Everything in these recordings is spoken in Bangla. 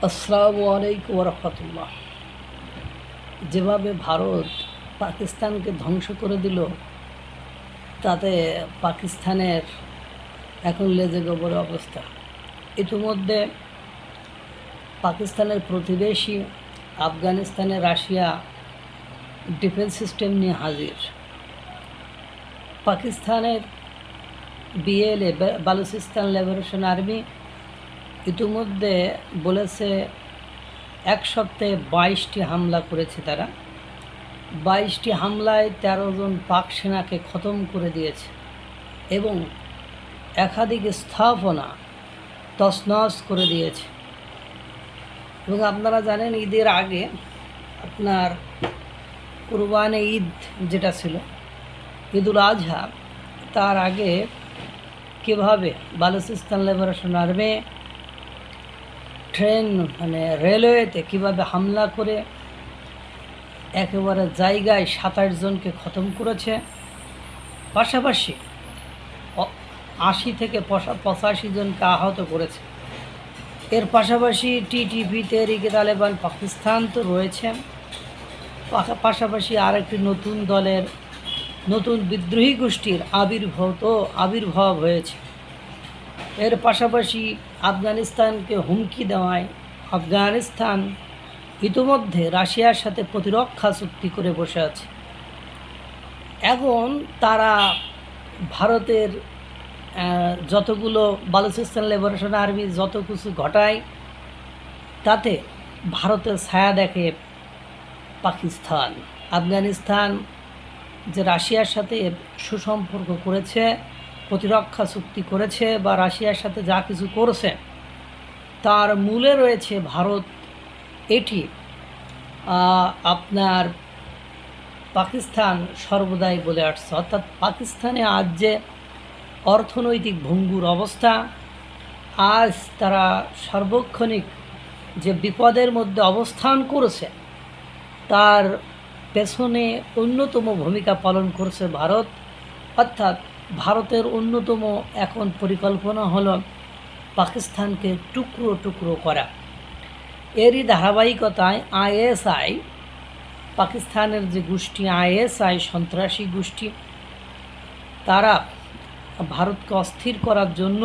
আসসালামু আলাইকুম রহমতুল্লাহ। যেভাবে ভারত পাকিস্তানকে ধ্বংস করে দিল, তাতে পাকিস্তানের এখন লেজে গোবরে অবস্থা। ইতিমধ্যে পাকিস্তানের প্রতিবেশী আফগানিস্তানে রাশিয়া ডিফেন্স সিস্টেম নিয়ে হাজির। পাকিস্তানের বিএলএ বালুচিস্তান লিবারেশন আর্মি ইতিমধ্যে বলেছে এক সপ্তাহে 22টি হামলা করেছে তারা। 22টি হামলায় 13 জন পাক সেনাকে খতম করে দিয়েছে এবং একাধিক স্থাপনা তছনছ করে দিয়েছে। এবং আপনারা জানেন, ঈদের আগে আপনার কুরবানি ঈদ যেটা ছিল, ঈদুল আজহা, তার আগে কীভাবে বালুচিস্তান লিবারেশন আর্মি ট্রেন রেলওয়েতে কীভাবে হামলা করে একেবারে জায়গায় 27 জনকে খতম করেছে, পাশাপাশি 80 থেকে 85 জনকে আহত করেছে। এর পাশাপাশি টিটিপি তেহরিকে তালেবান পাকিস্তান তো রয়েছে, পাশাপাশি আরেকটি নতুন দলের নতুন বিদ্রোহী গোষ্ঠীর আবির্ভাব হয়েছে। এর পাশাপাশি আফগানিস্তানকে হুমকি দেওয়ায় আফগানিস্তান ইতিমধ্যে রাশিয়ার সাথে প্রতিরক্ষা চুক্তি করে বসে আছে। এখন তারা ভারতের যতগুলো বালুচিস্তান লিবারেশন আর্মি যত কিছু ঘটায়, তাতে ভারতের ছায়া দেখে পাকিস্তান। আফগানিস্তান যে রাশিয়ার সাথে সুসম্পর্ক করেছে, প্রতিরক্ষা চুক্তি করেছে বা রাশিয়ার সাথে যা কিছু করেছে, তার মূলে রয়েছে ভারত। এটি আপনার পাকিস্তান সর্বদাই বলে আসছে। অর্থাৎ পাকিস্তানে আজ যে অর্থনৈতিক ভঙ্গুর অবস্থা, আজ তারা সার্বক্ষণিক যে বিপদের মধ্যে অবস্থান করেছে, তার পেছনে অন্যতম ভূমিকা পালন করছে ভারত। অর্থাৎ ভারতের অন্যতম এখন পরিকল্পনা হলো পাকিস্তানকে টুকরো টুকরো করা। এরই ধারাবাহিকতায় আইএসআই, পাকিস্তানের যে গোষ্ঠী আইএসআই সন্ত্রাসী গোষ্ঠী, তারা ভারতকে অস্থির করার জন্য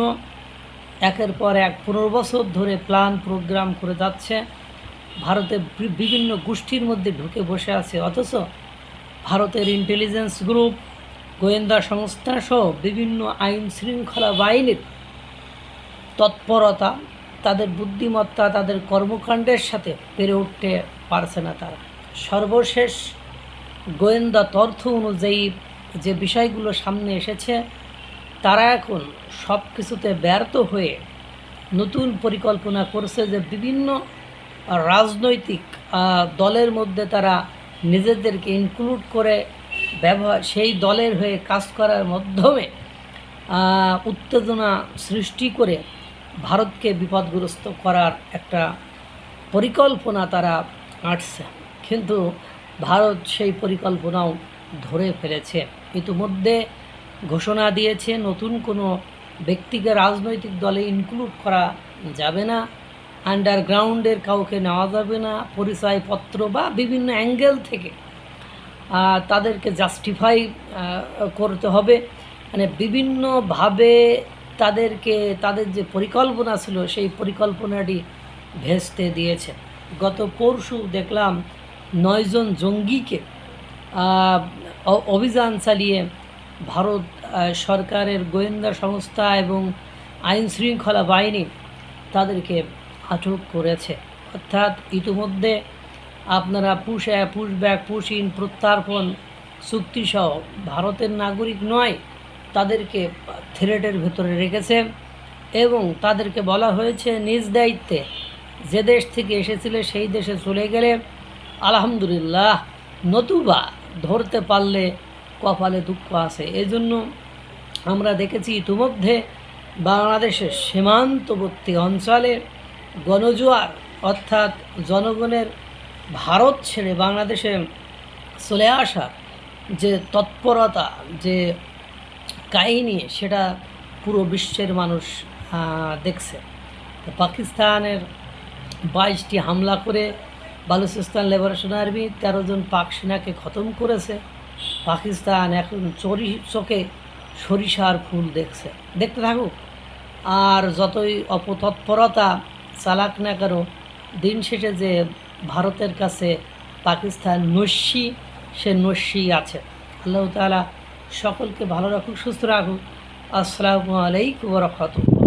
একের পর এক 15 বছর ধরে প্ল্যান প্রোগ্রাম করে যাচ্ছে। ভারতের বিভিন্ন গোষ্ঠীর মধ্যে ঢুকে বসে আছে, অথচ ভারতের ইন্টেলিজেন্স গ্রুপ, গোয়েন্দা সংস্থা সহ বিভিন্ন আইন শৃঙ্খলা বাহিনীর তৎপরতা, তাদের বুদ্ধিমত্তা, তাদের কর্মকাণ্ডের সাথে পেরে উঠতে পারছে না তারা। সর্বশেষ গোয়েন্দা তথ্য অনুযায়ী যে বিষয়গুলো সামনে এসেছে, তারা এখন সব কিছুতে ব্যর্থ হয়ে নতুন পরিকল্পনা করছে যে বিভিন্ন রাজনৈতিক দলের মধ্যে তারা নিজেদেরকে ইনক্লুড করে সেই দলের হয়ে কাজ করার মাধ্যমে উত্তেজনা সৃষ্টি করে ভারতকে বিপদগ্রস্ত করার একটা পরিকল্পনা তারা আঁটছে। কিন্তু ভারত সেই পরিকল্পনাও ধরে ফেলেছে। ইতিমধ্যে ঘোষণা দিয়েছে নতুন কোনো ব্যক্তিকে রাজনৈতিক দলে ইনক্লুড করা যাবে না, আন্ডারগ্রাউন্ডের কাউকে নেওয়া যাবে না, পরিচয়পত্র বা বিভিন্ন অ্যাঙ্গেল থেকে তাদেরকে জাস্টিফাই করতে হবে। বিভিন্নভাবে তাদেরকে তাদের যে পরিকল্পনা ছিল, সেই পরিকল্পনাটি ভেস্তে দিয়েছে। গত পরশু দেখলাম 9 জন জঙ্গিকে অভিযান চালিয়ে ভারত সরকারের গোয়েন্দা সংস্থা এবং আইন শৃঙ্খলা বাহিনী তাদেরকে আটক করেছে। অর্থাৎ ইতিমধ্যে আপনারা পুশ ব্যাক পুশ ইন প্রত্যার্পণ চুক্তিসহ ভারতের নাগরিক নয়, তাদেরকে থ্রেটের ভেতরে রেখেছে এবং তাদেরকে বলা হয়েছে নিজ দায়িত্বে যে দেশ থেকে এসেছিলে সেই দেশে চলে গেলে আলহামদুলিল্লাহ, নতুবা ধরতে পারলে কপালে দুঃখ আছে। এজন্য আমরা দেখেছি ইতিমধ্যে বাংলাদেশের সীমান্তবর্তী অঞ্চলে গণজোয়ার, অর্থাৎ জনগণের ভারত ছেড়ে বাংলাদেশে চলে আসার যে তৎপরতা, যে কাহিনী, সেটা পুরো বিশ্বের মানুষ দেখছে। পাকিস্তানের 22টি হামলা করে বালুচিস্তান লিবারেশন আর্মি 13 জন পাক সেনাকে খতম করেছে। পাকিস্তান এখন চোখে সরিষার ফুল দেখতে থাকুক। আর যতই অপতৎপরতা চালাক না কেন, দিন শেষে যে ভারতের কাছে পাকিস্তান নস্যি, সে নস্যি আছে। আল্লাহ তাআলা সকলকে ভালো রাখুক, সুস্থ রাখুক। আসসালামু আলাইকুম ওয়া রাহমাতুল্লাহ।